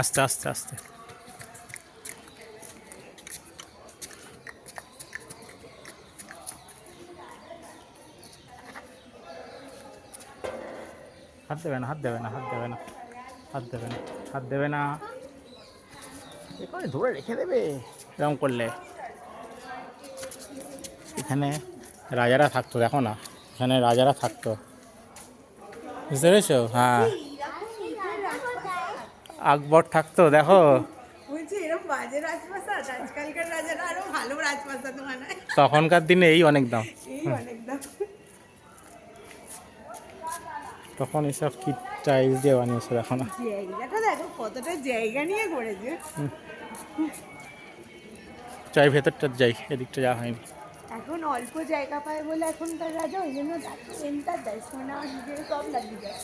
আস্তে আস্তে আস্তে। হাত দেবে না, হাত দেবে না, হাত দেবে না, হাত দেবে না, হাত দেবে না, এ করে ধরে রেখে দেবে এরকম করলে। এখানে রাজারা থাকতো, দেখো না, এখানে রাজারা থাকতো, বুঝতে পেরেছো? হ্যাঁ, আকবর থাকতো, দেখো। বলছি এরকম বাজে রাজপ্রাসাদ, আজকালকার রাজারা আরো ভালো রাজপ্রাসাদ বানায়। তখনকার দিনে এই অনেক দাম, এই অনেক দাম। তখন এসব কি টাইলস দিয়ে বানিয়েছে, দেখো না। জায়গাটা দেখো কতটা জায়গা নিয়ে করেছে। চাই ভেতরটা যাই, এদিকটা যাওয়া হয়নি। এখন অল্প জায়গা পায় বলে এখনকার রাজা ওই জন্য সেন্টার দেয়, সোনা হিরে সব লাগিয়ে দেয়।